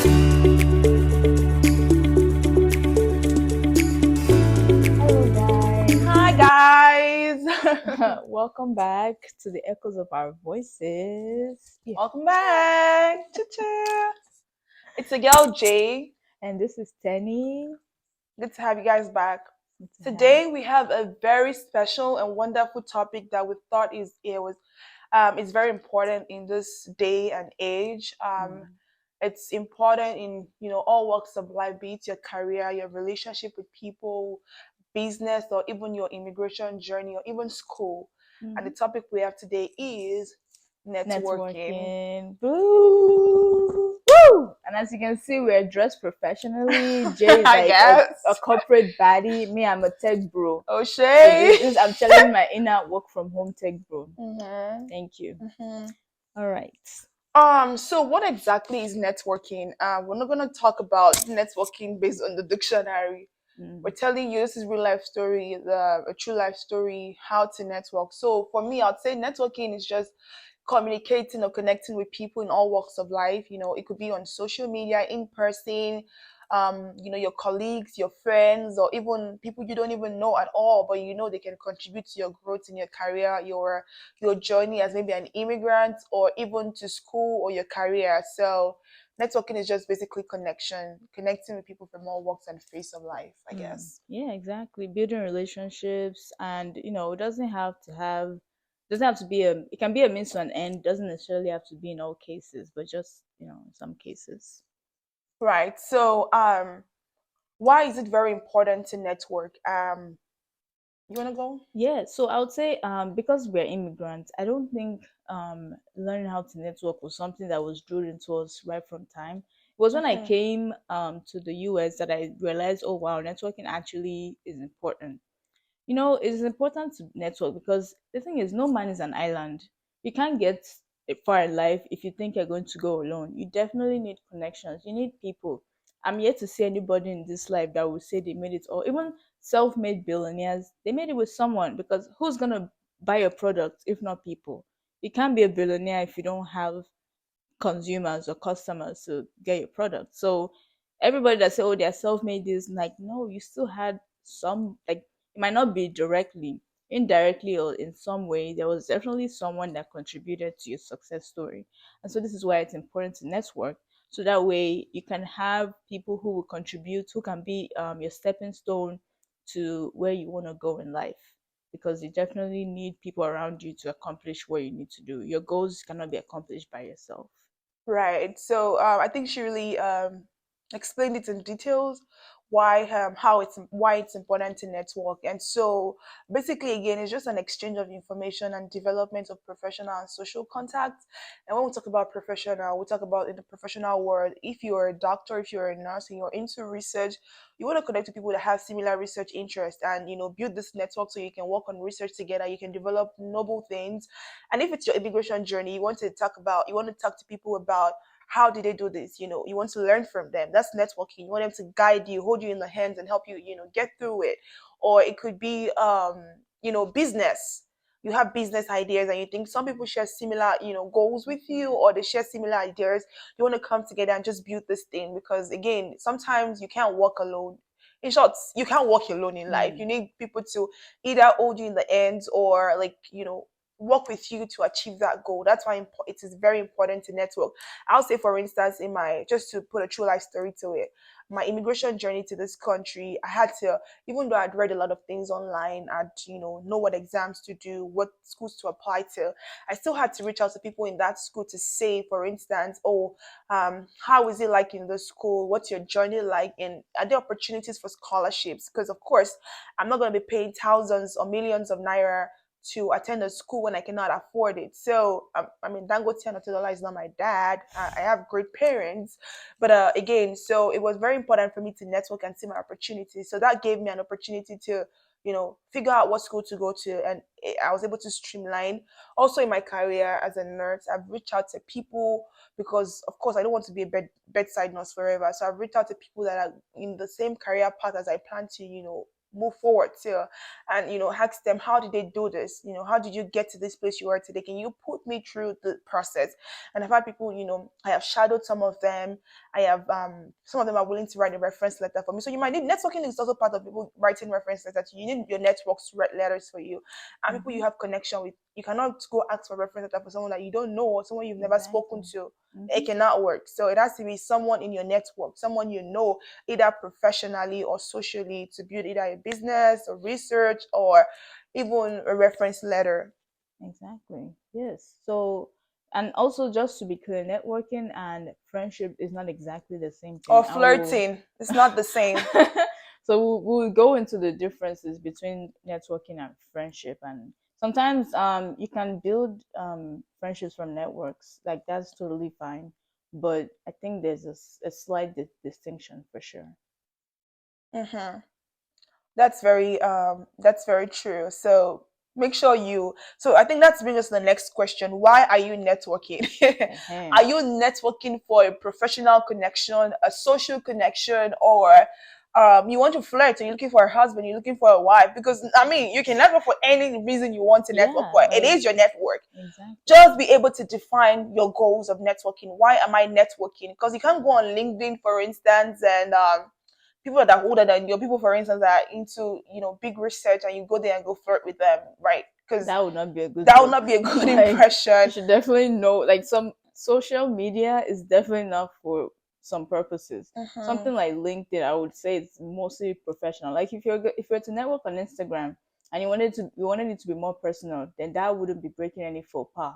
Hello, guys. Hi guys. Welcome back to the echoes of our voices. Yeah. Welcome back. Cha-cha. It's a girl Jay. And this is Teni. Good to have you guys back. Good to have. Today we have a very special and wonderful topic that we thought is very important in this day and age. Mm. It's important in all walks of life, be it your career, your relationship with people, business, or even your immigration journey, or even school. And the Mhm. topic we have today is networking. Networking. Boo! Woo! And as you can see, we're dressed professionally. Jay is I like a guess. corporate baddie. Me, I'm a tech bro. So O'Shea. I'm telling my inner work from home tech bro. hmm Thank you. hmm All right. So what exactly is networking? We're not gonna talk about networking based on the dictionary. We're Mm. telling you this is real life story, a true life story, how to network. So for me, I'd say networking is just communicating or connecting with people in all walks of life. It could be on social media, in person, your colleagues, your friends, or even people you don't even know at all, but they can contribute to your growth in your career, your journey as maybe an immigrant, or even to school or your career. So networking is just basically connecting with people from all walks and phase of life, I guess. Yeah, exactly. Building relationships, and it doesn't have to be it can be a means to an end, doesn't necessarily have to be in all cases, but just, in some cases. Right. So why is it very important to network? You wanna go? Yeah, so I would say because we're immigrants, I don't think learning how to network was something that was drilled into us right from time. It was when I hmm came to the US that I realized, oh wow, networking actually is important. It's important to network because the thing is, no man is an island. You can't get far in life if you think you're going to go alone. You definitely need connections. You need people. I'm yet to see anybody in this life that will say they made it, or even self-made billionaires. They made it with someone, because who's gonna buy your product if not people? You can't be a billionaire if you don't have consumers or customers to get your product. So everybody that say, oh, they're self-made, is like, no, you still had some, like, it might not be directly, indirectly, or in some way there was definitely someone that contributed to your success story. And so this is why it's important to network, so that way you can have people who will contribute, who can be your stepping stone to where you want to go in life, because you definitely need people around you to accomplish what you need to do. Your goals cannot be accomplished by yourself. Right. So I think she really explained it in details why it's important to network. And so basically, again, it's just an exchange of information and development of professional and social contacts. And when we talk about professional, we talk about in the professional world. If you're a doctor, if you're a nurse, and you're into research, you want to connect with people that have similar research interests, and build this network so you can work on research together. You can develop noble things. And if it's your immigration journey, you want to talk to people about how did they do this. You want to learn from them. That's networking. You want them to guide you, hold you in the hands, and help you get through it. Or it could be business. You have business ideas and you think some people share similar goals with you, or they share similar ideas. You want to come together and just build this thing, because again, sometimes you can't walk alone. In short, you can't walk alone in life. You Mm. need people to either hold you in the ends, or like work with you to achieve that goal. That's why it is very important to network. I'll say, for instance, in my just to put a true life story to it, my immigration journey to this country, I had to, even though I'd read a lot of things online, I'd know what exams to do, what schools to apply to. I still had to reach out to people in that school to say, for instance, oh, how is it like in the school? What's your journey like? And are there opportunities for scholarships? Because of course, I'm not going to be paying thousands or millions of naira to attend a school when I cannot afford it. So, I mean, Dangote and Otedola is not my dad. I have great parents. But again, so it was very important for me to network and see my opportunities. So that gave me an opportunity to, figure out what school to go to. And I was able to streamline. Also in my career as a nurse, I've reached out to people because, of course, I don't want to be a bedside nurse forever. So I've reached out to people that are in the same career path as I plan to, move forward to, and ask them, how did they do this? How did you get to this place you are today? Can you put me through the process? And I've had people, I have shadowed some of them. I have some of them are willing to write a reference letter for me. So you might need networking is also part of people writing reference letters. You need your networks to write letters for you, and people you Mm-hmm. have connection with. You cannot go ask for reference letter for someone that you don't know or someone you've never spoken Exactly. to. Mm-hmm. It cannot work. So it has to be someone in your network, someone either professionally or socially, to build either a business or research or even a reference letter. Exactly. Yes. So, and also just to be clear, networking and friendship is not exactly the same Or thing. I will. flirting. It's not the same. So we'll go into the differences between networking and friendship, and sometimes you can build friendships from networks, like that's totally fine, but I think there's a slight distinction for sure. Hmm. That's very true. So make sure you so I think that's brings us to the next question. Why are you networking? Are Ehen. you networking for a professional connection, a social connection, or you want to flirt and you're looking for a husband, you're looking for a wife? Because I mean, you can network for any reason you want to network Yeah, for. It like is your network. exactly. Just be able to define your goals of networking. Why am I networking? Because you can't go on LinkedIn, for instance, and people that are older than you, people, for instance, that are into big research, and you go there and go flirt with them, right? Because That would not be a good that would look. not be a good Like you impression. should definitely know, like some social media is definitely not for some purposes. Hmm. Something like LinkedIn, I would say it's mostly professional. Like if you're to network on Instagram and you wanted it to be more personal, then that wouldn't be breaking any faux pas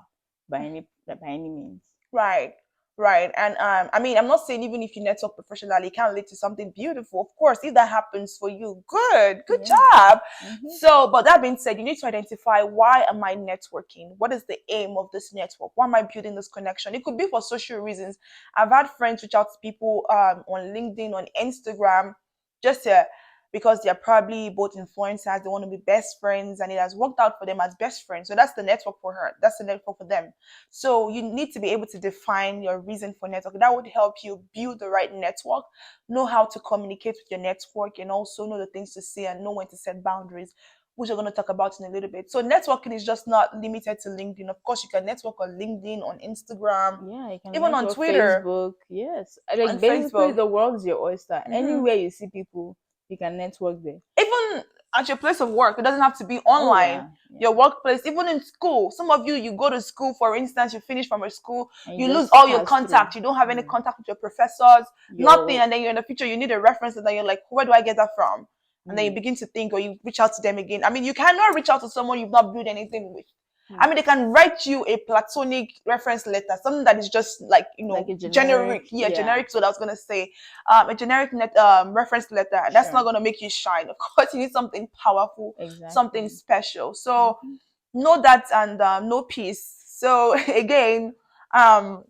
by any means. Right, right. And I mean, I'm not saying even if you network professionally, it can lead to something beautiful. Of course, if that happens for you, good Yeah. job. Mm-hmm. So, but that being said, you need to identify, why am I networking? What is the aim of this network? Why am I building this connection? It could be for social reasons. I've had friends reach out to people on LinkedIn, on Instagram, just to because they're probably both influencers, they want to be best friends, and it has worked out for them as best friends. So that's the network for her. That's the network for them. So you need to be able to define your reason for network. That would help you build the right network, know how to communicate with your network, and also know the things to say and know when to set boundaries, which we're going to talk about in a little bit. So networking is just not limited to LinkedIn. Of course, you can network on LinkedIn, on Instagram, Yeah, you can even on network Twitter, Facebook. Yes. on Like basically Facebook. the world is your oyster. Hmm. Anywhere you see people, you can network there. Even at your place of work, it doesn't have to be Oh online. yeah, yeah. Your workplace, even in school, some of you go to school, for instance, you finish from a school, And you you lose just all your pass through. contact, you don't have any Mm. contact with your professors, nothing, Your and then you're in the future, you need a reference, and then you're like, where do I get that from? And then you mm, begin to think, or you reach out to them again. I mean, you cannot reach out to someone you've not built anything with. I mm, mean, they can write you a platonic reference letter, something that is just like, like a generic. generic, Yeah, yeah, generic. So I was gonna say, a generic reference letter. That's not sure, gonna make you shine. Of course, you need something powerful, something exactly. special. So Mm-hmm. know that, and know peace. So again, um,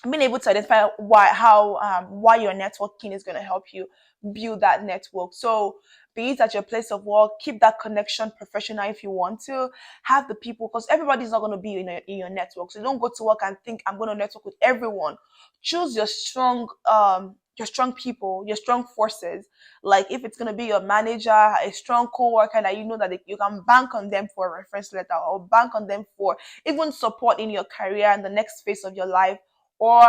being able to identify why your networking is going to help you build that network. So be it at your place of work, keep that connection professional. If you want to have the people, because everybody's not going to be in your network, so don't go to work and think, I'm going to network with everyone. Choose your strong people, your strong forces. Like if it's going to be your manager, a strong co-worker that you know that you can bank on them for a reference letter, or bank on them for even support in your career and the next phase of your life. Or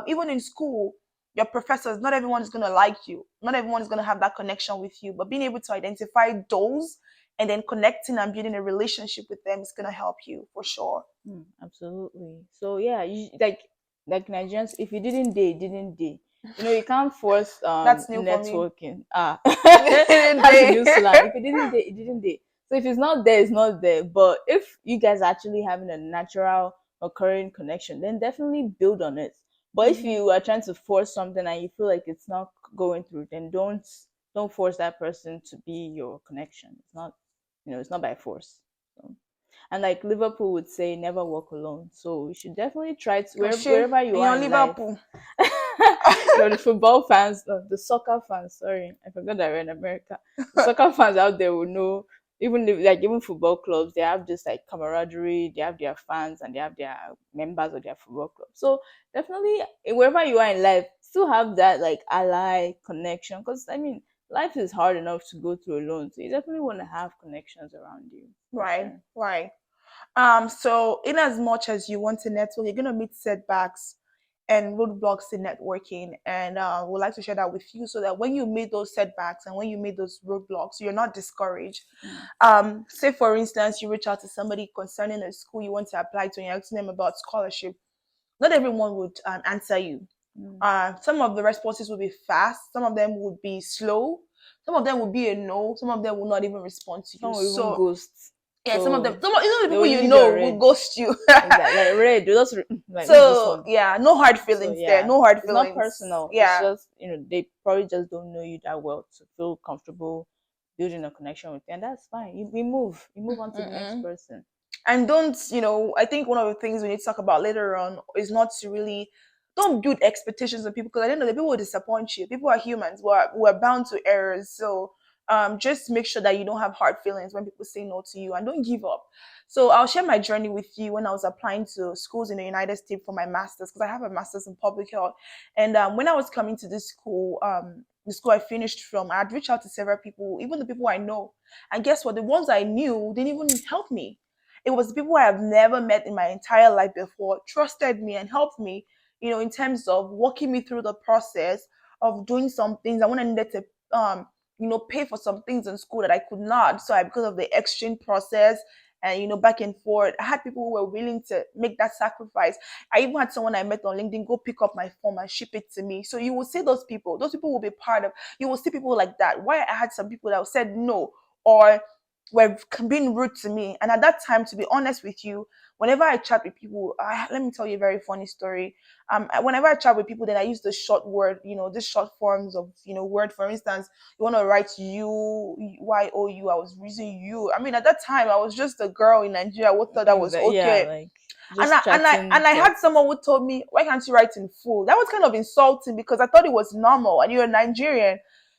even in school, your professors, not everyone is going to like you, not everyone is going to have that connection with you, but being able to identify those and then connecting and building a relationship with them is going to help you for sure. Mm, absolutely. So yeah, like Nigerians, if you didn't date, didn't date. You know, you can't force That's new for me. networking. Ah, that's a new They- slang. If you didn't date, it didn't date. So if it's not there, it's not there. But if you guys are actually having a natural occurring connection, then definitely build on it. But if Mhm. you are trying to force something and you feel like it's not going through, then don't force that person to be your connection. It's not, it's not by force. So. And like Liverpool would say, never walk alone. So you should definitely try to Oshe, wherever you and are you're in life. Liverpool. The football fans, the soccer fans. Sorry, I forgot that we're in America. The soccer fans out there will know. Even football clubs, they have this like camaraderie. They have their fans and they have their members of their football club. So definitely, wherever you are in life, still have that like ally connection. Because I mean, life is hard enough to go through alone. So you definitely want to have connections around you for Right, sure. right. So in as much as you want to network, you're gonna meet setbacks and roadblocks in networking, and we'd like to share that with you so that when you meet those setbacks and when you meet those roadblocks, you're not discouraged. Mm, Say for instance, you reach out to somebody concerning a school you want to apply to, and you're asking them about scholarship. Not everyone would answer you. mm. Some of the responses will be fast, some of them would be slow, some of them will be a no, some of them will not even respond to you. Some will even So ghost. yeah, some of them, So some of the they people will you leave your know will red. ghost you. Exactly. Like red, they just like who's this So one? yeah, no hard So feelings there. yeah, No hard it's not feelings. personal. It's Yeah. just they probably just don't know you that well to feel comfortable building a connection with you, and that's fine. We move on to the next Mm-mm. person. And don't, I think one of the things we need to talk about later on is not to really, don't build expectations on people, because at the end of the day, people will disappoint you. People are humans. We're bound to errors. So just make sure that you don't have hard feelings when people say no to you, and don't give up. So I'll share my journey with you when I was applying to schools in the United States for my master's, because I have a master's in public health. And when I was coming to this school, the school I finished from, I had reached out to several people, even the people I know. And guess what? The ones I knew didn't even help me. It was people I have never met in my entire life before, trusted me and helped me, in terms of walking me through the process of doing some things. I needed to, pay for some things in school that I could not. So because of the exchange process and, back and forth, I had people who were willing to make that sacrifice. I even had someone I met on LinkedIn go pick up my form and ship it to me. So you will see those people will be part of, you will see people like that. Why I had some people that said no, or were being rude to me. And at that time, to be honest with you, whenever I chat with people, let me tell you a very funny story. Whenever I chat with people, then I use the short word, these short forms of, word. For instance, you want to write you, Y-O-U, I was using you. I mean, at that time, I was just a girl in Nigeria who thought that was Yeah, okay. like And just I chatting had text. someone who told me, why can't you write in full? That was kind of insulting because I thought it was normal and you're a Nigerian.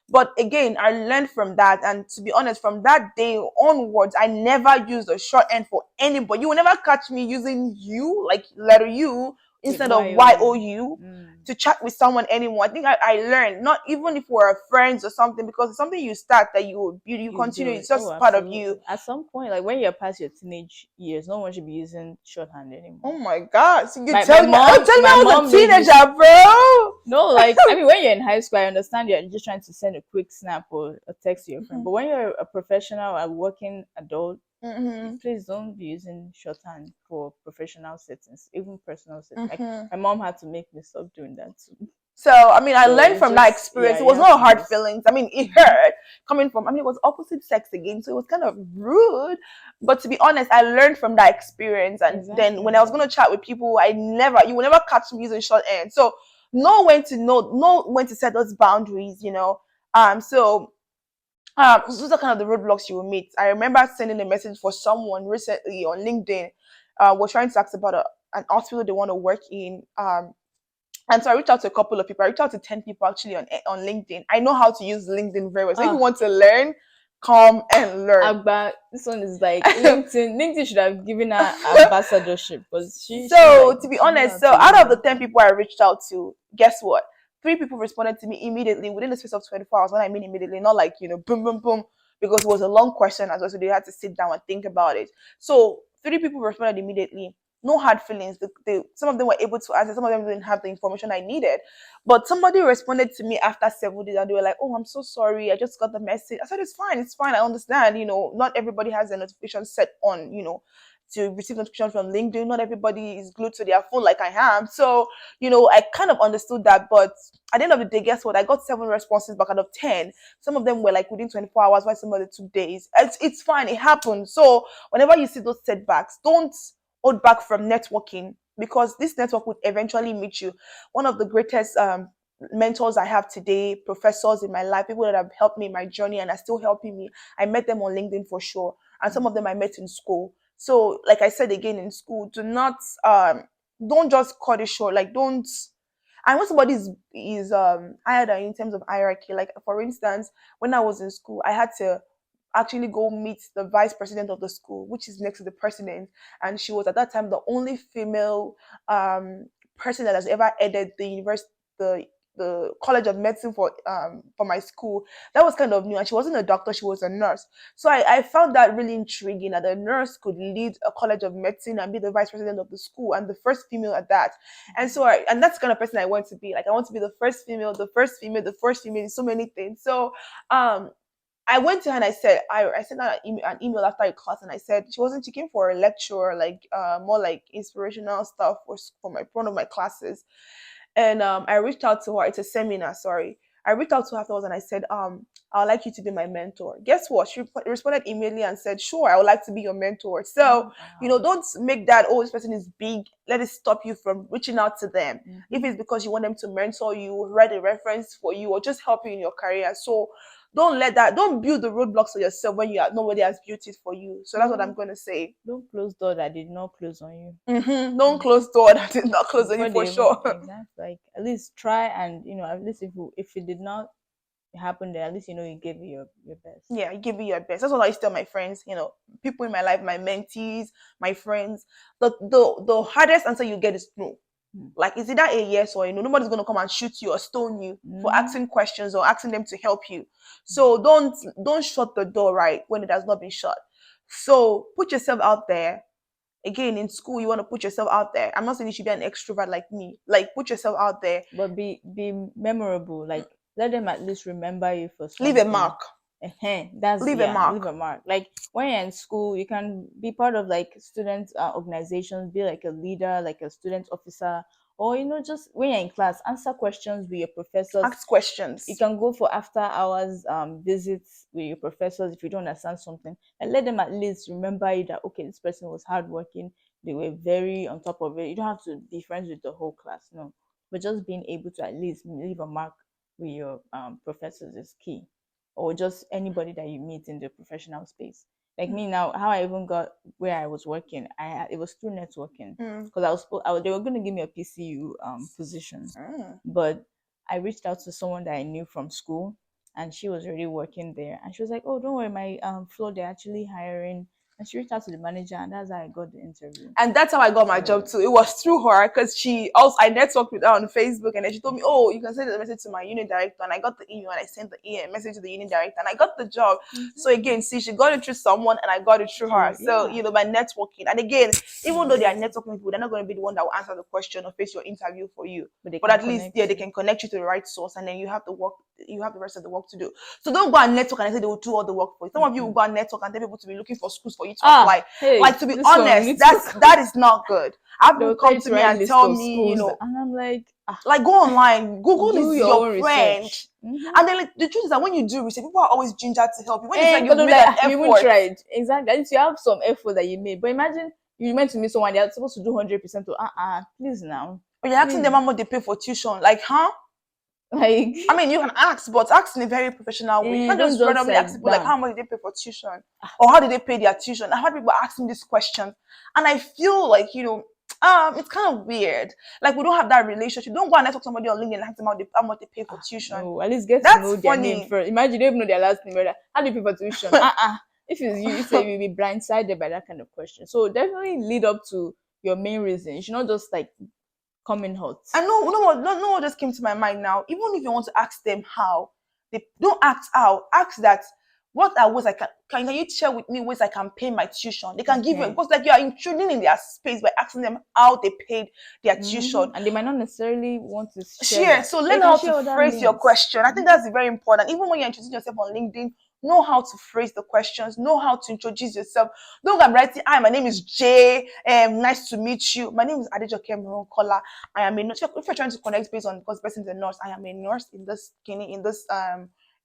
But again, I learned from that. And to be honest, from that day onwards, I never used a short end for anybody. You will never catch me using you, like letter U, With instead of YOU. YOU Mm. to chat with someone anymore. I think I learned, not even if we're friends or something, because it's something you start that you You continue. build. It's Oh, just part of you. absolutely. At some point, like when you're past your teenage years, no one should be using shorthand Oh anymore. my God. So you My tell me, don't tell me my I was a mom made me teenager, bro. no, like I mean, when you're in high school, I understand you're just trying to send a quick snap or a text to your friend. But when you're a professional, a working adult, Mm-hmm. please don't be using shorthand for professional settings, even personal settings. Like Mm-hmm. my mom had to make me stop doing that too. So, I mean, I So learned it's from that just experience. yeah, It you was have not to hard just feelings. I mean, it hurt coming from, I mean, it was opposite sex again. So it was kind of rude. But to be honest, I learned from that experience. And then when I exactly. was going to chat with people, you will never catch me using short end. So know when to set those boundaries, so those are kind of the roadblocks you will meet. I remember sending a message for someone recently on LinkedIn. Was trying to ask about an hospital they want to work in. And so I reached out to a couple of people. I reached out to 10 people actually on LinkedIn. I know how to use LinkedIn very well. So if you Ah, want to learn, come and learn. Agba, this one is like LinkedIn. LinkedIn should have given her ambassadorship because So to be she knows how honest, so to out use of the 10 LinkedIn. people I reached out to, guess what? Three people responded to me immediately within the space of 24 hours. When I mean immediately, not like, boom, boom, boom, because it was a long question as well. So they had to sit down and think about it. So three people responded immediately. No hard feelings. Some of them were able to answer, some of them didn't have the information I needed. But somebody responded to me after several days and they were like, oh, I'm so sorry. I just got the message. I said, it's fine. I understand. Not everybody has the notification set on, to receive notification from LinkedIn. Not everybody is glued to their phone like I am. So, I kind of understood that. But at the end of the day, guess what? I got 7 responses back out of 10. Some of them were like within 24 hours, while some of the 2 days. It's fine. It happens. So whenever you see those setbacks, don't hold back from networking, because this network would eventually meet you. One of the greatest mentors I have today, professors in my life, people that have helped me in my journey and are still helping me. I met them on LinkedIn for sure. And some of them I met in school. So, like I said again, in school, don't just cut it short. Like, don't. And when somebody is higher than you in terms of hierarchy, like for instance, when I was in school, I had to actually go meet the vice president of the school, which is next to the president, and she was at that time the only female person that has ever headed the the College of Medicine for my school. That was kind of new, and she wasn't a doctor; she was a nurse. So I found that really intriguing that a nurse could lead a College of Medicine and be the vice president of the school and the first female at that. And so and that's the kind of person I want to be. Like I want to be the first female, the first female, the first female in so many things. So um I went to her and I said, I sent her an email after a class, and I said she came for a lecture, like more like inspirational stuff for my one of my classes. And I reached out to her. It's a seminar, sorry. I reached out to her afterwards and I said, I would like you to be my mentor. Guess what? She responded immediately and said, sure, I would like to be your mentor. So, Oh, wow. don't make that, oh, this person is big. Let it stop you from reaching out to them. If Mm-hmm. it's because you want them to mentor you, write a reference for you, or just help you in your career. So don't build the roadblocks for yourself when nobody has built it for you. So that's what I'm Don't going to say. don't close door that did not close on you. Don't close door that is not close on you Before for they even sure. exact, like at least try, and at least if it did not happen, then at least you gave it your best. Yeah, give it your best. That's what I used to tell my friends, people in my life, my mentees, my friends. The hardest answer you get is no. Mm. Like, is it that a yes or a no? Nobody's gonna come and shoot you or stone you for Mm-hmm. asking questions or asking them to help you. So don't shut the door right when it has not been shut. So put yourself out there. Again, in school, you want to put yourself out there. I'm not saying you should be an extrovert like me. Like, put yourself out there. But be memorable. Like let them at least remember you for Leave a something. mark. That's Leave a yeah, leave mark. a mark. Like when you're in school, you can be part of like student organizations, be like a leader, like a student officer, or just when you're in class, answer questions with your professors. Ask You questions. can go for after hours visits with your professors if you don't understand something, and let them at least remember you that okay, this person was hardworking, they were very on top of it. You don't have to be friends with the whole class, no, but just being able to at least leave a mark with your professors is key, or just anybody that you meet in the professional space. Like me now, how I even got where I was working, it was through networking Mm. because they were going to give me a PCU position, Mm. but I reached out to someone that I knew from school, and she was already working there. And she was like, "Oh, don't worry, my floor they're actually hiring." And she reached out to the manager, and that's how I got the interview. And that's how I got my job So too. It was through her because I networked with her on Facebook, and then she told me, "Oh, you can send the message to my unit director." And I got the email, and I sent the message to the unit director, and I got the job. So exactly, again, see, she got it through someone, and I got it through her. true, So yeah, by networking, and again, even though they are networking people, they're not going to be the one that will answer the question or face your interview for you. but they But can at least, yeah, connect they you. can connect you to the right source, and then you have the work. You have the rest of the work to do. So don't go and network and say they will do all the work for you. Some of you will Mm-mm. go and network and tell people to be looking for schools for you to apply. Hey, Like, to be this one we honest, need to that is not good. Have people they'll tell come you to to me write and list tell of me, schools, and I'm like, like, go online. Google do is your your own friend. research. Mm-hmm. And then, like, the truth is that when you do research, people are always ginger to help you. When they feel like And because you've of made like, an you even effort, tried. Exactly. At least you have some effort that you made. But imagine you meant to meet someone, they're supposed to do 100% to, please now. but you're asking them Please. how much they pay for tuition. Like, huh? Like, I mean, you can ask, but ask in a very professional way. You can't don't just just randomly ask sit people, like, down. how much did they pay for tuition? Or how did they pay their tuition? I've had people asking these questions. And I feel like, it's kind of weird. Like, we don't have that relationship. Don't go and talk to somebody on LinkedIn and ask them how much they pay for tuition. No, at least get to That's know their name funny. first. Imagine you don't even know their last name. Like, how do you pay for tuition? If it's you say you'll be blindsided by that kind of question. So definitely lead up to your main reason. You should not just like come in hot. I know, what just came to my mind now. Even if you want to ask them how, they don't ask how. Ask that. What are ways I can you share with me ways I can pay my tuition? They can give you, Okay. because like you are intruding in their space by asking them how they paid their tuition. And they might not necessarily want to share Share. that, So but you learn can how to share other phrase your means. question. I think that's very important. Even when you're introducing yourself on LinkedIn, know how to phrase the questions, know how to introduce yourself. Don't go and writing, hi, my name is Jay. Nice to meet you. My name is Adejoke Kola. I am a nurse. If you're trying to connect based on because the person is a nurse, I am a nurse in this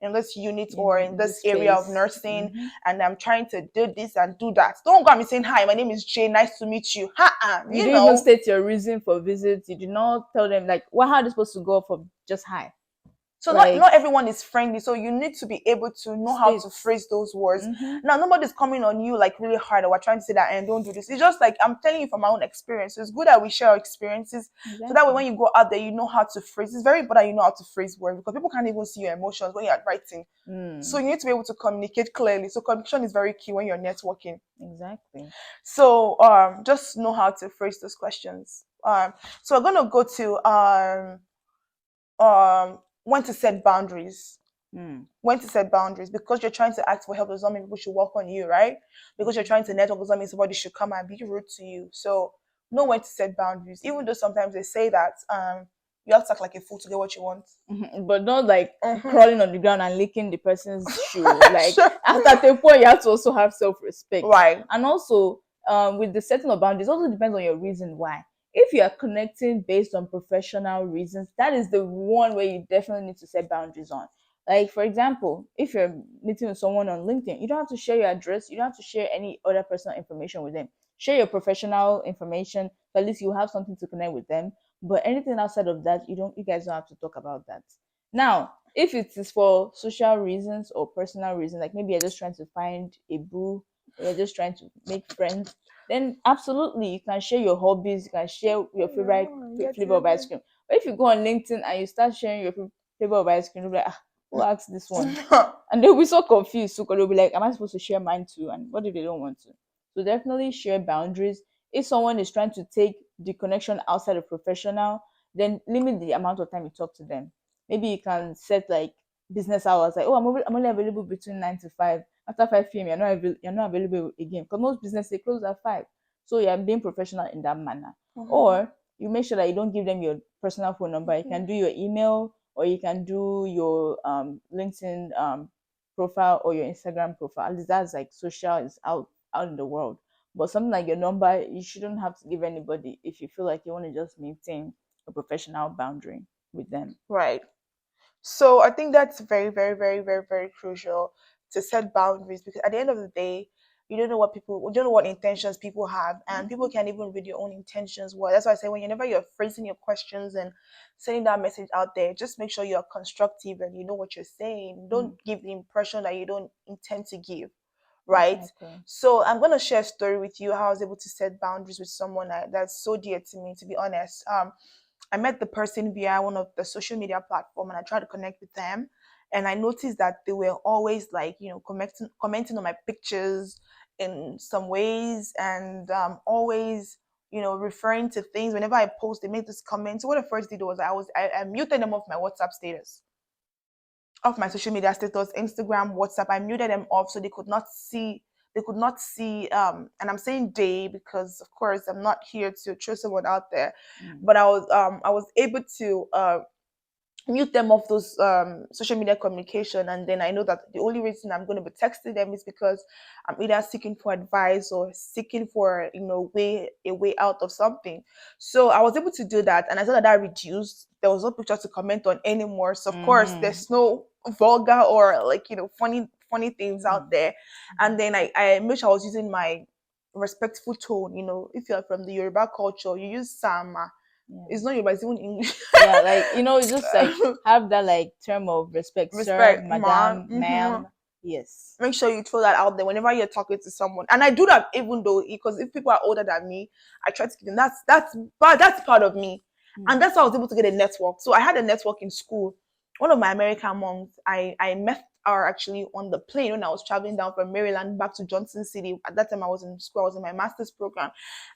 in this unit or in In this this area of space. nursing, and I'm trying to do this and do that. Don't go and be saying, hi, my name is Jay. Nice to meet you. Ha, You didn't even state your reason for visit. You did not tell them like, well, how are they supposed to go for just hi? So not Like, not everyone is friendly. So you need to be able to know how to state. phrase those words. Mm-hmm. Now nobody's coming on you like really hard or we're trying to say that and don't do this. It's just like I'm telling you from my own experience. So it's good that we share our experiences. So that way Exactly. when you go out there, you know how to phrase. It's very important you know how to phrase words because people can't even see your emotions when you're writing. So Mm, you need to be able to communicate clearly. So communication is very key when you're networking. exactly. So just know how to phrase those questions. So we're gonna go to when to set boundaries. Mm. When to set boundaries, because you're trying to ask for help does not mean people should work on you, right? Because you're trying to network does not mean somebody should come and be rude to you. So know when to set boundaries, even though sometimes they say that you have to act like a fool to get what you want. Mhm. But not like Mm-hmm. crawling on the ground and licking the person's shoe. Like Sure. at a point, you have to also have self-respect, Right. and also with the setting of boundaries, also depends on your reason why. If you are connecting based on professional reasons, that is the one where you definitely need to set boundaries on. Like for example, if you're meeting with someone on LinkedIn, you don't have to share your address. You don't have to share any other personal information with them. Share your professional information, so at least you have something to connect with them. But anything outside of that, you guys don't have to talk about that. Now, if it is for social reasons or personal reasons, like maybe you're just trying to find a boo, or you're just trying to make friends, then absolutely you can share your hobbies, you can share your favorite No, I get flavor of ice you. cream. But if you go on LinkedIn and you start sharing your flavor of ice cream, you'll be like, ah, who asked this one? And they'll be so confused because they'll be like, am I supposed to share mine too? And what if they don't want to? So definitely share boundaries. If someone is trying to take the connection outside of professional, then limit the amount of time you talk to them. Maybe you can set like business hours, like, oh, I'm only available between 9 to 5. After 5 p.m., you're not available again. Because most business they close at 5. So you're being professional in that manner. Mm-hmm. Or you make sure that you don't give them your personal phone number. You can do your email, or you can do your LinkedIn profile or your Instagram profile. At least that's like social is out in the world. But something like your number, you shouldn't have to give anybody if you feel like you want to just maintain a professional boundary with them. Right. So I think that's very, very, very, very, very crucial to set boundaries, because at the end of the day, you don't know what intentions people have, and people Mhm. can't even read your own intentions well. That's why I say whenever you're phrasing your questions and sending that message out there, just make sure you're constructive and you know what you're saying. Don't Mm, give the impression that you don't intend to give, right? exactly. So I'm gonna share a story with you how I was able to set boundaries with someone that's so dear to me, to be honest. I met the person via one of the social media platform, and I tried to connect with them. And I noticed that they were always like, commenting on my pictures in some ways, and always, referring to things. Whenever I post, they make this comment. So what I first did was I muted them off my WhatsApp status, off my social media status, Instagram, WhatsApp. I muted them off so they could not see and I'm saying they because of course I'm not here to throw someone out there, Mm, but I was able to mute them off those social media communication, and then I know that the only reason I'm going to be texting them is because I'm either seeking for advice or seeking for a way out of something. So I was able to do that, and I saw that reduced. There was no picture to comment on anymore, so of course mm-hmm. there's no vulgar or like funny things out Mm, there. And then I made sure I was using my respectful tone. If you're from the Yoruba culture, you use sama. yeah. It's not Yoruba, it's even English. Yeah, like just like have that like term of respect, sir, Respect, man. madam, ma'am. Yes. Make sure you throw that out there whenever you're talking to someone. And I do that even though, because if people are older than me, I try to give them that's part of me. Mm, And that's how I was able to get a network. So I had a network in school. One of my American moms, I met her actually on the plane when I was traveling down from Maryland back to Johnson City. At that time I was in school, I was in my master's program.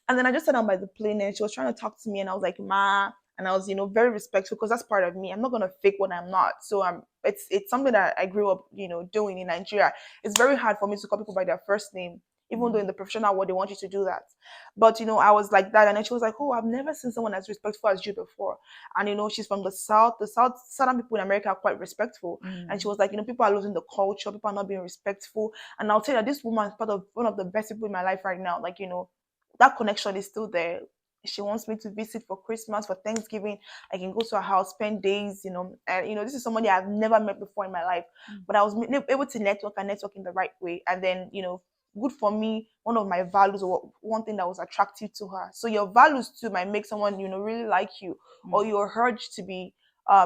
And then I just sat down by the plane and she was trying to talk to me, and I was like, Ma, and I was, very respectful because that's part of me. I'm not gonna fake what I'm not. So it's something that I grew up, doing in Nigeria. It's very hard for me to call people by their first name, even though in mm, the professional world they want you to do that. But I was like that, and then she was like, "Oh, I've never seen someone as respectful as you before." And she's from the south. The southern people in America are quite respectful. And she mm, was like, people are losing the culture. People are not being respectful. And I'll tell you that this woman is part of one of the best people in my life right now. Like that connection is still there. She wants me to visit for Christmas, for Thanksgiving. I can go to her house, spend days, and this is somebody I've never met before in my life. mm. But I was able to network in the right way. And then, good for me, one of my values, or one thing that was attractive to her. So your values too might make someone, really like you, or Mm. your urge to be,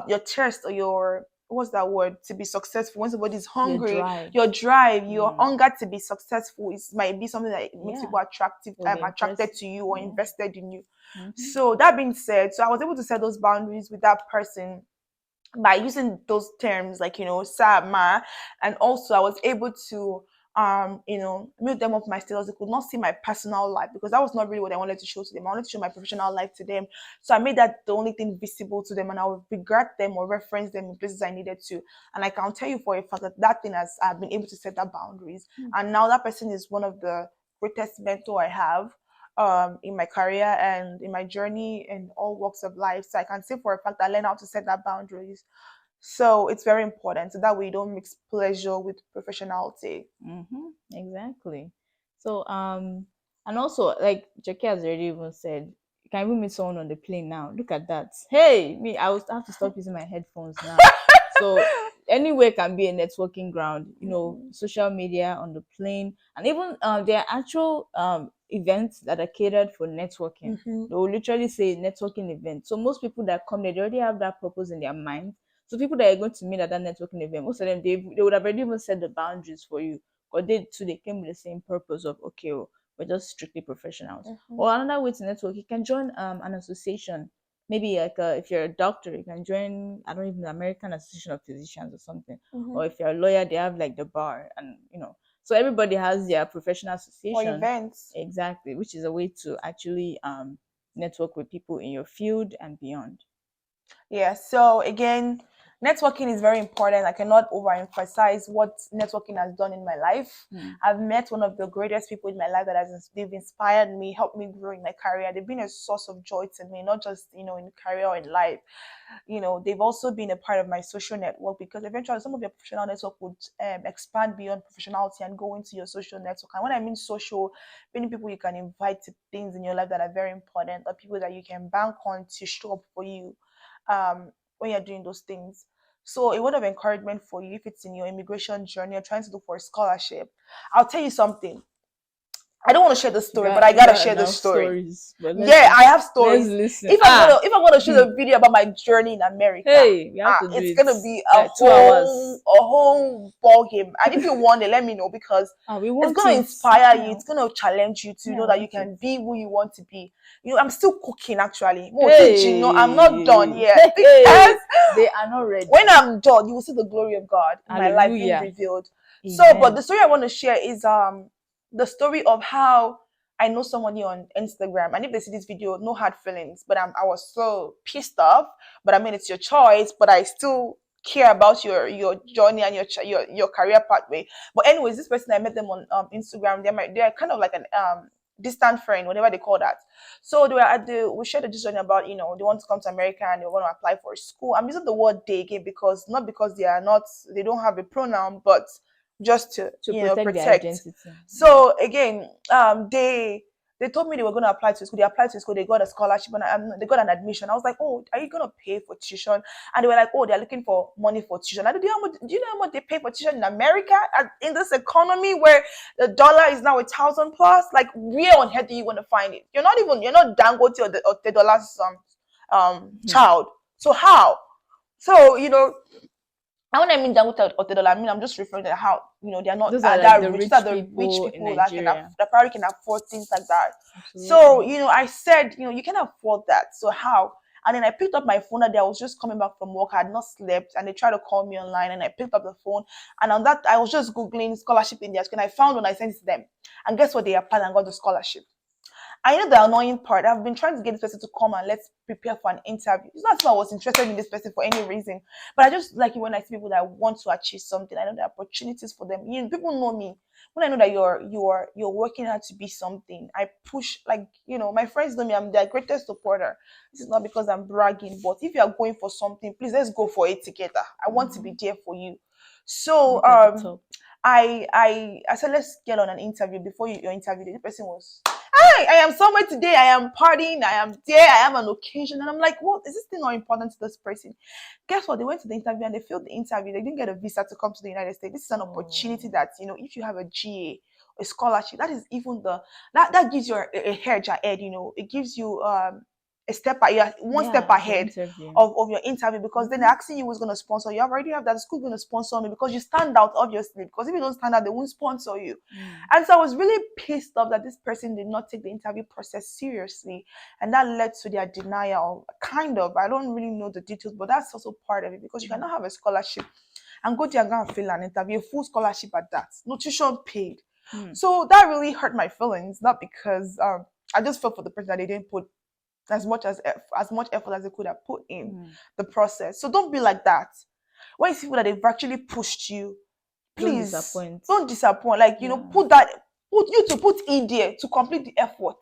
your thirst, or your, what's that word, to be successful. When somebody's Your hungry, drive. your drive, your Mm. hunger to be successful might be something that makes Yeah. people attractive, It'll be attracted impressive. to you or Yeah. invested in you. Mm-hmm. So that being said, so I was able to set those boundaries with that person by using those terms like, sir, ma, and also I was able to mute them off my status. They could not see my personal life because that was not really what I wanted to show to them. I wanted to show my professional life to them. So I made that the only thing visible to them, and I would regret them or reference them in places I needed to. And I can tell you for a fact that that thing has I've been able to set that boundaries. Mm. And now that person is one of the greatest mentor I have in my career and in my journey in all walks of life. So I can say for a fact I learned how to set that boundaries. So it's very important so that we don't mix pleasure with professionality. Exactly. So and also like Jackie has already even said, you can even meet someone on the plane now. Look at that. Hey, me, I will have to stop using my headphones now. So anywhere can be a networking ground, Mhm. social media, on the plane, and even there are actual events that are catered for networking. Mhm. They will literally say networking event. So most people that come there, they already have that purpose in their mind. So people that are going to meet at that networking event, most of them they would have already even set the boundaries for you. But they too they came with the same purpose of, okay, oh, we're just strictly professionals. Mhm. Or another way to network, you can join an association. Maybe like if you're a doctor, you can join, I don't even know, American Association of Physicians or something. Mhm. Or if you're a lawyer, they have like the bar, and so everybody has their professional Or association. events. Exactly, which is a way to actually network with people in your field and beyond. Yeah. So again, networking is very important. I cannot overemphasize what networking has done in my life. Hmm. I've met one of the greatest people in my life that they've inspired me, helped me grow in my career. They've been a source of joy to me, not just in career or in life. They've also been a part of my social network because eventually some of your professional network would expand beyond professionality and go into your social network. And when I mean social, many people you can invite to things in your life that are very important, or people that you can bank on to show up for you when you're doing those things. So a word of encouragement for you if it's in your immigration journey, you're trying to look for a scholarship. I'll tell you something. I don't want to share the story, but I You gotta got share the enough story. stories, but Yeah, I have let's stories. listen. If I'm gonna show Hmm. the video about my journey in America, Hey, we have to do it's it. gonna be a Like 2 hours. whole ball game. And if you want it, let me know because We it's want gonna it. inspire you. Yeah, It's gonna challenge you to yeah, I know that you want it. can be who you want to be. I'm still cooking actually. I'm not done Hey, yet because hey, they are not when ready. I'm done, you will see the glory of God in my life being Hallelujah. revealed. So, but Amen. the story I want to share is the story of how I know somebody on Instagram, and if they see this video, no hard feelings. But I was so pissed off. But I mean, it's your choice. But I still care about your journey and your career pathway. But anyways, this person I met them on Instagram. They're kind of like an distant friend, whatever they call that. So they were we shared a discussion about they want to come to America and they want to apply for school. I'm using the word they again because not because they don't have a pronoun, but just to To protect their protect. identity. Mm. So again, they told me they were going to apply to school. They applied to school. They got a scholarship and they got an admission. I was like, oh, are you going to pay for tuition? And they were like, oh, they're looking for money for tuition. I do you know do you know how much they pay for tuition in America in this economy where the dollar is now 1,000 plus? Like, where on earth do you want to find it? You're not Dangote or the dollar's Mhm. child. So how? So and when I mean Dangote or $10, I mean I'm just referring to how they're not Those are like that the rich. These are rich the rich people in people that Nigeria. that probably can afford things like that. So Absolutely. I said you can afford that. So how? And then I picked up my phone that day. I was just coming back from work. I had not slept, and they tried to call me online. And I picked up the phone, and on that I was just googling scholarship in their school. And I found one. I sent it to them, and guess what? They applied and got the scholarship. I know the annoying part. I've been trying to get this person to come and let's prepare for an interview. It's not as if I was interested in this person for any reason, but I just like it when I see people that want to achieve something. I know there are opportunities for them. People know me. When I know that you're working hard to be something, I push like my friends know me. I'm their greatest supporter. This is not because I'm bragging, but if you are going for something, please let's go for it together. I want to be Hmm. there for you. So Right at the top. I said let's get on an interview before your interview. The person was hi, I am somewhere today. I am partying. I am there. I am an occasion. And I'm like, what is this thing not important to this person? Guess what? They went to the interview and they failed the interview. They didn't get a visa to come to the United States. This is an opportunity Oh. that, if you have a GA, a scholarship, that is even that gives you a hedge ahead, it gives you a step, you're one step Yeah, the ahead interview. of your interview, because then they're Mm-hmm. asking you who's going to sponsor you. I already have that school going to sponsor me because you stand out, obviously. Because if you don't stand out, they won't sponsor you. Mm. And so I was really pissed off that this person did not take the interview process seriously, and that led to their denial. Kind of, I don't really know the details, but that's also part of it, because you Mm. cannot have a scholarship and go there and go and fill an interview, a full scholarship at that, no tuition paid. Mm. So that really hurt my feelings, not because I just felt for the person that they didn't put as much effort as they could have put in Mm. the process. So don't be like that. When you see people that they've actually pushed you, Don't please disappoint. don't disappoint. Like, Yeah. put you to put in there to complete the effort.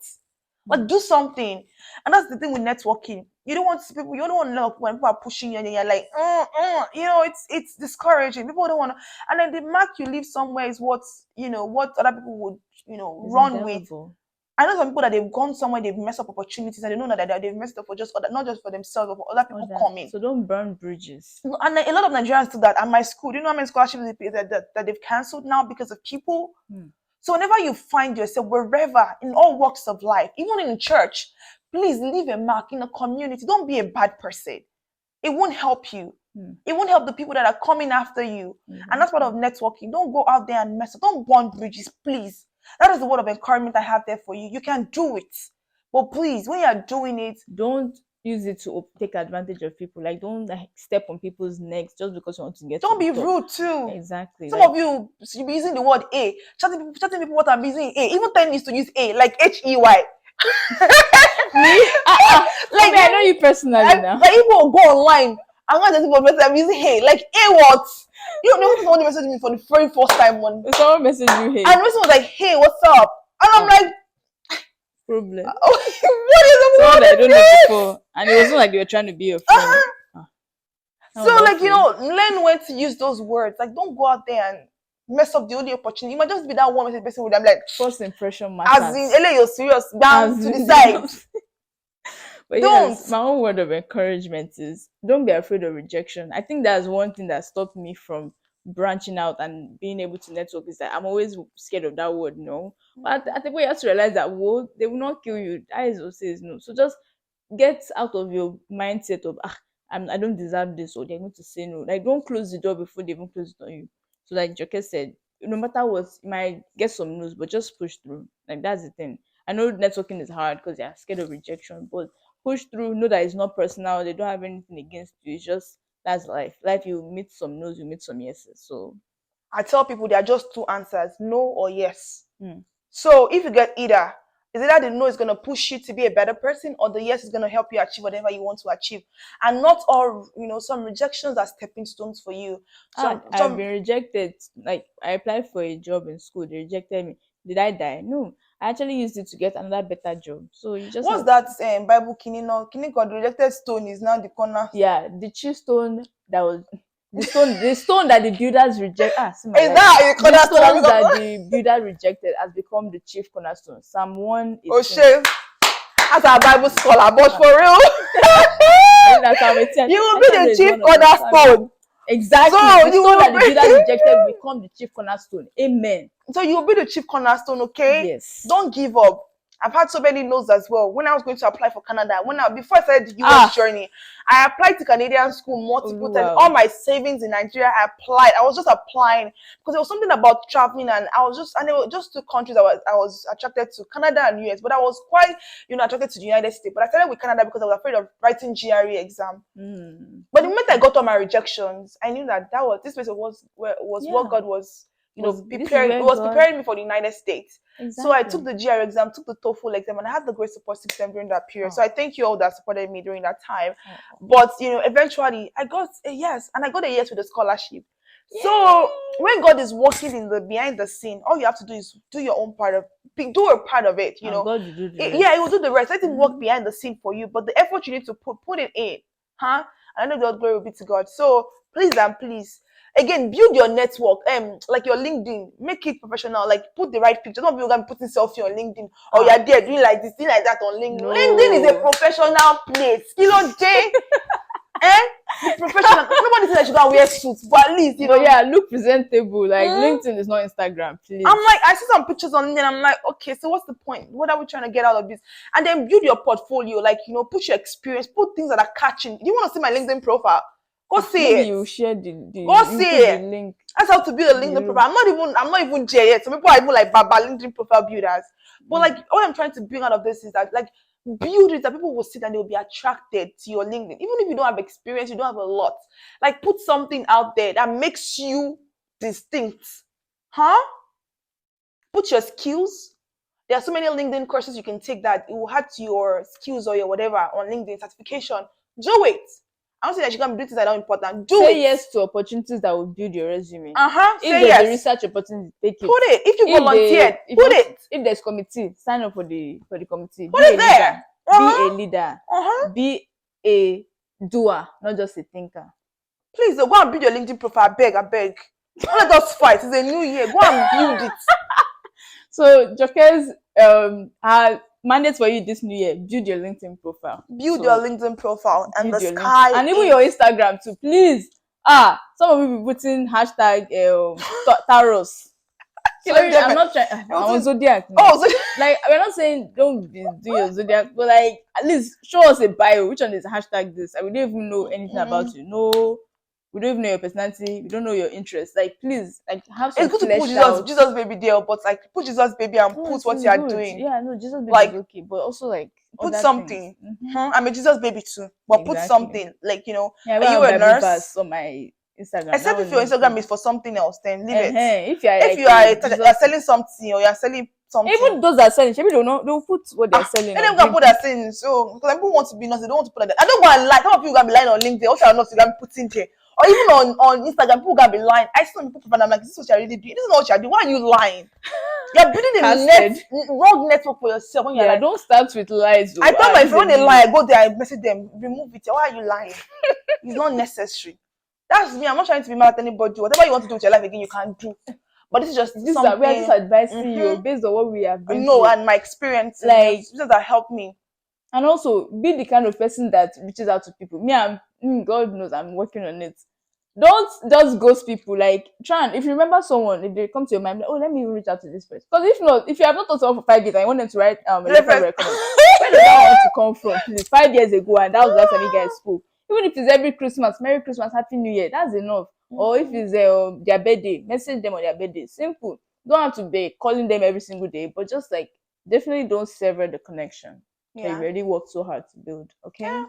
Like, Mm. do something. And that's the thing with networking. You don't want people, you don't want to know when people are pushing you and you're like, it's discouraging. People don't want to, and then the mark you leave somewhere is what other people would, It's run with. indelible. I know some people that they've gone somewhere, they've messed up opportunities, and they know that they've messed up for just other, not just for themselves, but for other All people that. coming. So don't burn bridges. And a lot of Nigerians do that. At my school, do you know how many scholarships that they've cancelled now because of people? Mm. So whenever you find yourself, wherever, in all walks of life, even in church, please leave a mark in the community. Don't be a bad person. It won't help you. Mm. It won't help the people that are coming after you. And that's part Exactly. of networking. Don't go out there and mess up. Don't burn bridges, please. That is the word of encouragement I have there for you. You can do it. But please, when you are doing it, Don't use it to take advantage of people. Like don't like step on people's necks just because you want to get to don't the be top. rude too. Exactly. Some Like of you be using the word A, chatting people what I'm using A. Even Teni needs to use A, like Hey. me, Like, I know you personally now. like people will go online. I'm not just people I'm using Hey, like A what? You know, somebody messaged me for the very first time one, Someone message you, hey, and the person was like, "Hey, what's up?" And I'm like, problem. "What is Someone that I don't know this?" before, and it wasn't like they were trying to be your friend. Uh-huh. Ah, that So, was like, awful. learn when to use those words. Like, don't go out there and mess up the only opportunity. You might just be that one message person with them, like, First impression as in, matters. LA, you're serious, down As to the in, side. but Don't. yes, my own word of encouragement is don't be afraid of rejection. I think that's one thing that stopped me from branching out and being able to network is that I'm always scared of that word no. But I think we have to realize that whoa, they will not kill you. That is what says no. So just get out of your mindset of I don't deserve this or they're going to say no. Like don't close the door before they even close it on you. So like Joker said, no matter what, you might get some news, but just push through. Like that's the thing. I know networking is hard because you're scared of rejection, but push through. Know that it's not personal. They don't have anything against you. It's just that's life. Life, you meet some no's, you meet some yeses. So I tell people there are just two answers, no or yes. mm, So if you get either, is either the no is going to push you to be a better person, or the yes is going to help you achieve whatever you want to achieve. And not all, some rejections are stepping stones for you. I've Some been rejected. Like I applied for a job in school, they rejected me. Did I die? No. I actually used it to get another better job. So you just what's have that to. Bible kini no? Kini God rejected stone is now the corner. Yeah, the chief stone that was the stone that the builders reject. See my Is life. that how you The stones cornerstone? that the builder rejected has become the chief cornerstone. Psalm Oh 1:18. shit. As a Bible scholar, but for real. I think that's Psalm 18. You will I be think the there's chief one of them. cornerstone. Exactly. So The you stone will that the builders be rejected will become the chief cornerstone. Amen. so you'll be the chief cornerstone, okay? Yes. Don't give up. I've had so many no's as well. When I was going to apply for Canada, before I started the US journey, I applied to Canadian school multiple times. Wow. All my savings in Nigeria, I applied. I was just applying because there was something about traveling, and there were just two countries I was attracted to, Canada and US. But I was quite, attracted to the United States. But I started with Canada because I was afraid of writing GRE exam. But the moment I Okay. got all my rejections, I knew that this place was what Yeah. God was, This is preparing. It where was God. preparing me for the United States. So I took Exactly. the GR exam, took the TOEFL exam, and I had the great support system during that period. So Oh. I thank you all that supported me during that time. Oh. But eventually I got a yes, and I got a yes with a scholarship. So Yay! when God is working in the behind the scene, all you have to do is do your own part of do a part of it. And God will do the Yeah, it rest. will do the rest. Let him work Mhm. behind the scene for you. But the effort you need to put it in, huh? And I know God glory will be to God. So please and please, again, build your network. Like your LinkedIn, make it professional. Like put the right picture. Don't be gonna be putting selfie on LinkedIn, or you're there doing like this, doing like that on LinkedIn. LinkedIn is a No. professional place. Kilo J. Eh? Be professional. Nobody said I should go and wear suits, but at least, But yeah, look presentable. Like LinkedIn is not Instagram, please. I'm like, I see some pictures on LinkedIn. I'm like, okay, so what's the point? What are we trying to get out of this? And then build your portfolio, like, put your experience, put things that are catching. You want to see my LinkedIn profile? Go see Maybe it. you share Go see it. the link. That's how to build a LinkedIn profile. I'm not even Jay yet. Some people are even like Baba LinkedIn profile builders. But like, all I'm trying to bring out of this is that, like, build it that people will see and they'll be attracted to your LinkedIn. Even if you don't have experience, you don't have a lot. Like, put something out there that makes you distinct. Huh? Put your skills. There are so many LinkedIn courses you can take that it will add to your skills or your whatever on LinkedIn certification. Do it. I don't say that you can do things that are not important. Say it. yes to opportunities that will build your resume. If there's a research opportunity, take it. Put it. If you volunteered, put it. If there's committee, sign up for the committee. Put it there. Be a leader. Be a doer, not just a thinker. Please, go and build your LinkedIn profile. I beg. Don't let us fight. It's a new year. Go and build it. So, Joke's mandate for you this new year: build your LinkedIn profile. Build your LinkedIn profile, and the sky, and even your Instagram too. Please, some of you be putting hashtag taros. Sorry, I'm not trying. I'm on zodiac. Like, we're not saying don't do your zodiac, but like, at least show us a bio. Which one is hashtag this? And we don't even know anything about you. No. We don't even know your personality. We don't know your interests. Like, please, like, have some. It's good to put Jesus baby there, but like, put Jesus baby and put what you are doing. Yeah, no, Jesus baby is okay, but also like put something. I'm a Jesus baby too, but put something like are you a nurse? On my Instagram. Except if your Instagram is for something else, then leave it. If you are selling something or you're selling something, even those that are selling, maybe they'll put what they're selling. And then we can put their things. So because people want to be nice, they don't want to put that. I don't go and lie. Some of you can be lying on LinkedIn. Also, I'm not going to put in there. Or even on Instagram, people can be lying. I see some people and I'm like, this is what you're really doing. This is not what you're doing. Why are you lying? You're building a wrong network for yourself. When you're don't start with lies. I tell my friend when they lie, I go there, I message them, remove it. Why are you lying? It's not necessary. That's me. I'm not trying to be mad at anybody. Whatever you want to do with your life again, you can do. But this is just something. We are just advising you based on what we have been through. And my experience. Like, that helped me. And also, be the kind of person that reaches out to people. God knows I'm working on it. Don't just ghost people. Like, if you remember someone, if they come to your mind, like, let me reach out to this person. Because if you have not thought of for 5 years and you want them to write a letter of recommendation, where does that want to come from? Please, 5 years ago, and that was the last time you guys spoke. Even if it's every Christmas, Merry Christmas, Happy New Year, that's enough. Or if it's their birthday, message them on their birthday. Simple. Don't have to be calling them every single day, but just like, definitely don't sever the connection. Yeah. You really worked so hard to build. Okay. Yeah.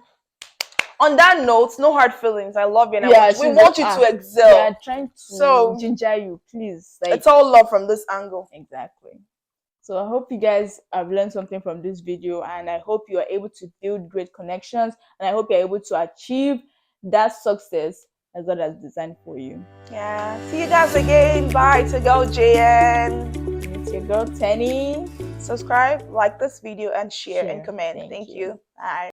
On that note, no hard feelings. I love you. And we want you to excel. We are trying to ginger you, please. Like, it's all love from this angle. Exactly. So I hope you guys have learned something from this video, and I hope you are able to build great connections, and I hope you're able to achieve that success as God has designed for you. Yeah. See you guys again. Bye. To go, JN. It's your girl, Teni. Subscribe, like this video, and share and comment. Thank you. Bye.